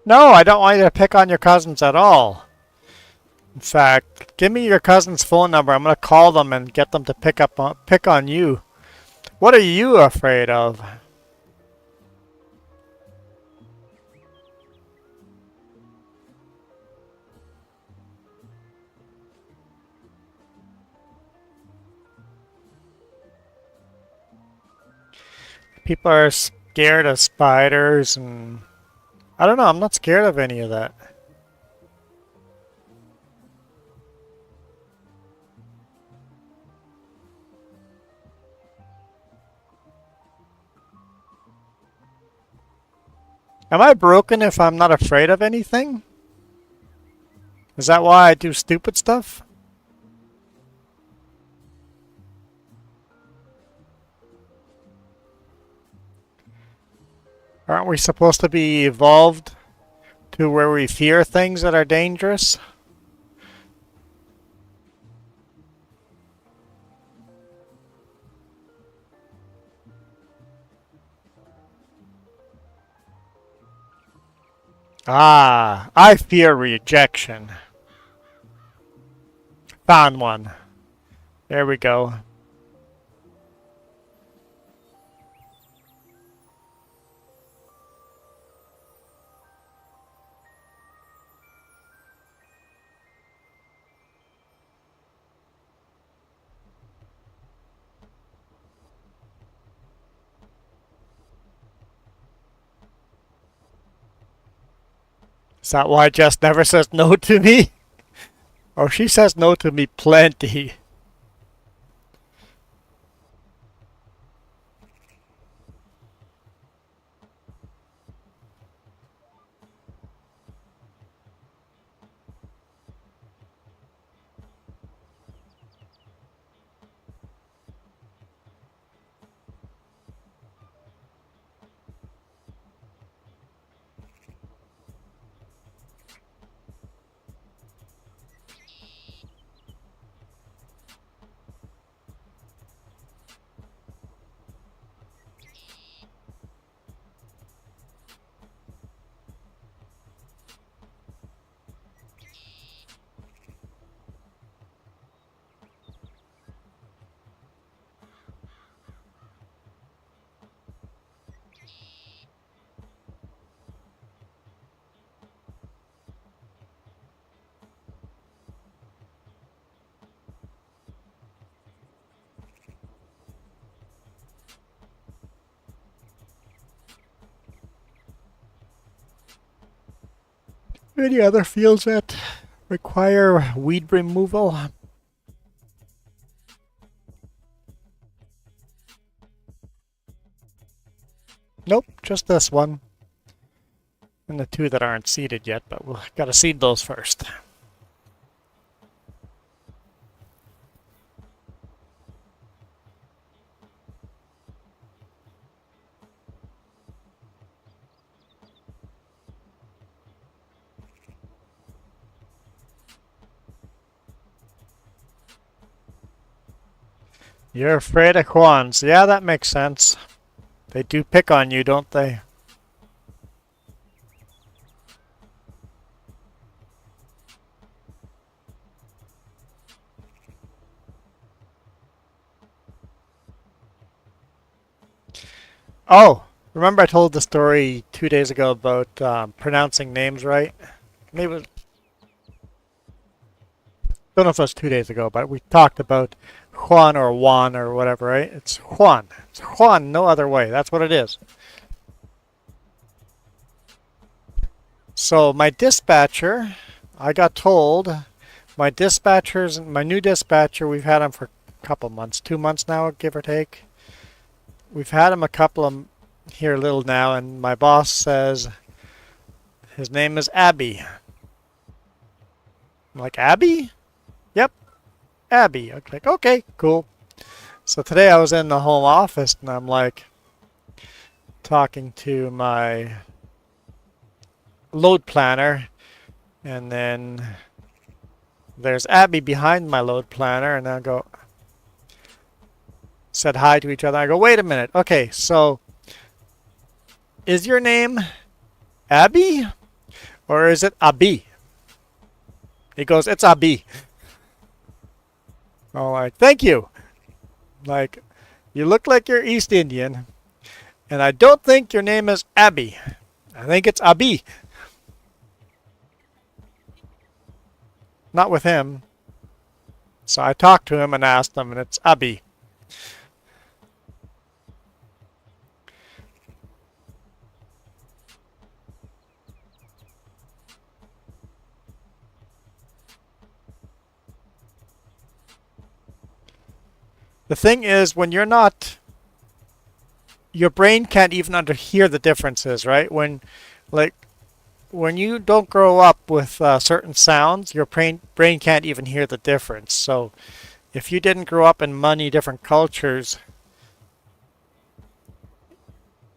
No, I don't want you to pick on your cousins at all. In fact, give me your cousin's phone number. I'm gonna call them and get them to pick on you. What are you afraid of? People are scared of spiders and I don't know, I'm not scared of any of that. Am I broken if I'm not afraid of anything? Is that why I do stupid stuff? Aren't we supposed to be evolved to where we fear things that are dangerous? Ah, I fear rejection. Found one. There we go. Is that why Jess never says no to me? Oh, she says no to me plenty. Any other fields that require weed removal? Nope, just this one. And the two that aren't seeded yet, but we'll gotta seed those first. You're afraid of Quans. Yeah, that makes sense. They do pick on you, don't they? Oh, remember I told the story 2 days ago about pronouncing names right? Maybe don't know if it was 2 days ago, but we talked about Juan or Juan or whatever, right? It's Juan. It's Juan, no other way. That's what it is. So my dispatcher, I got told, my new dispatcher, we've had him for a couple months, 2 months now, give or take. We've had him a couple of here little now, and my boss says his name is Abby. I'm like, Abby? Yep, Abby. I'm like, okay, cool. So today I was in the home office and I'm like talking to my load planner, and then there's Abby behind my load planner, and I go, said hi to each other. I go, wait a minute. Okay, so is your name Abby? Or is it Abi? He goes, it's Abi. I'm like, thank you. Like, you look like you're East Indian, and I don't think your name is Abby. I think it's Abi. Not with him. So I talked to him and asked him, and it's Abi. The thing is, when you're not, your brain can't even hear the differences, right? Like, when you don't grow up with certain sounds, your brain can't even hear the difference. So if you didn't grow up in many different cultures,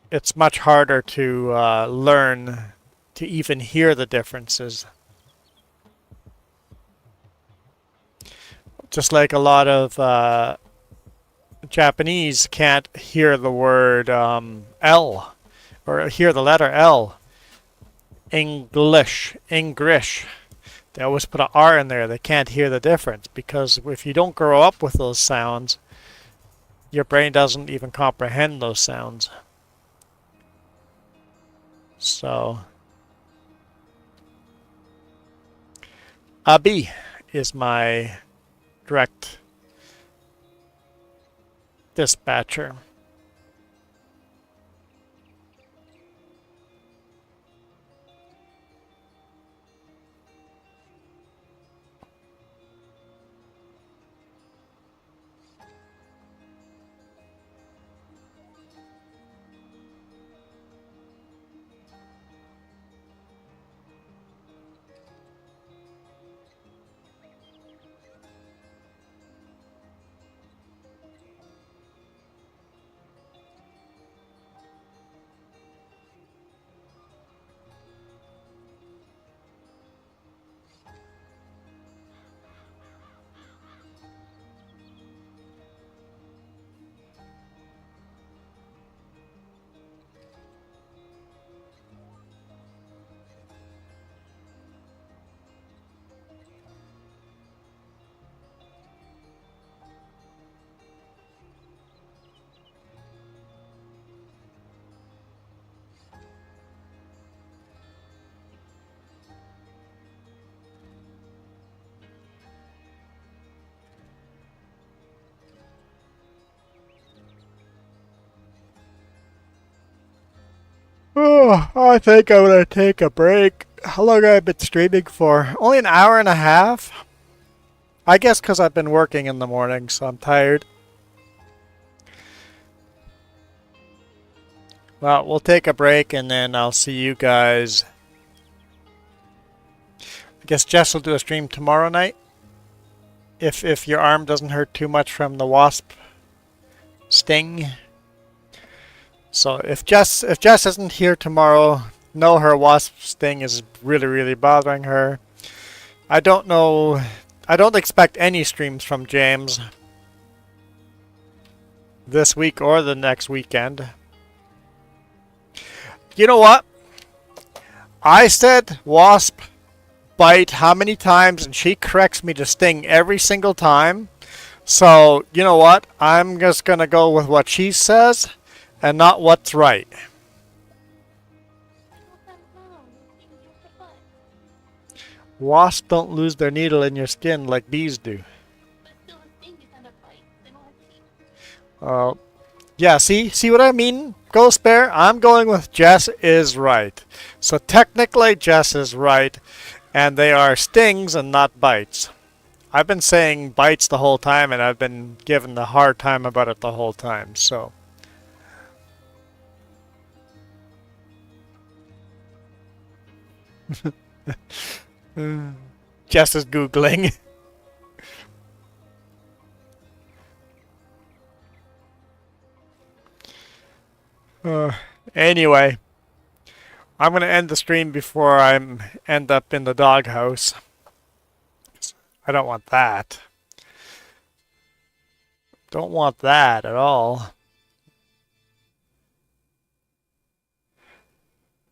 it's much harder to learn to even hear the differences. Just like a lot of Japanese can't hear the word L or hear the letter L. English. They always put an R in there. They can't hear the difference because if you don't grow up with those sounds, your brain doesn't even comprehend those sounds. So, Abi is my direct dispatcher. Oh, I think I'm gonna take a break. How long have I been streaming for? Only an hour and a half? I guess because I've been working in the morning, so I'm tired. Well, we'll take a break and then I'll see you guys. I guess Jess will do a stream tomorrow night. If your arm doesn't hurt too much from the wasp sting. So if Jess isn't here tomorrow, know her wasp sting is really bothering her. I don't know. I don't expect any streams from James this week or the next weekend. You know what? I said wasp bite how many times and she corrects me to sting every single time. So, you know what? I'm just going to go with what she says and not what's right. Wasps don't lose their needle in your skin like bees do. Yeah, see what I mean? Ghost Bear, I'm going with Jess is right. So technically Jess is right, and they are stings and not bites. I've been saying bites the whole time, and I've been given the hard time about it the whole time, so. Jess is Googling. Anyway, I'm going to end the stream before I end up in the doghouse. I don't want that. Don't want that at all.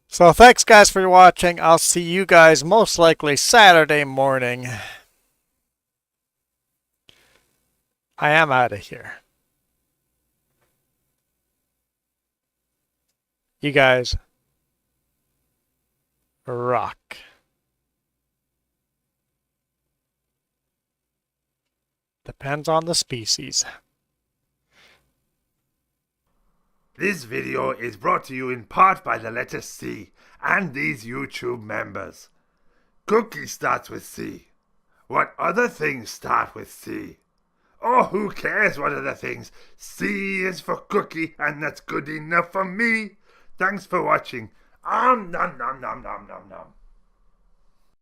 So So thanks guys for watching. I'll see you guys most likely Saturday morning. I am out of here. You guys rock. Depends on the species. This video is brought to you in part by the letter C and these YouTube members. Cookie starts with C. What other things start with C? Oh, who cares what other things? C is for cookie, and that's good enough for me. Thanks for watching. Nom nom nom nom nom nom.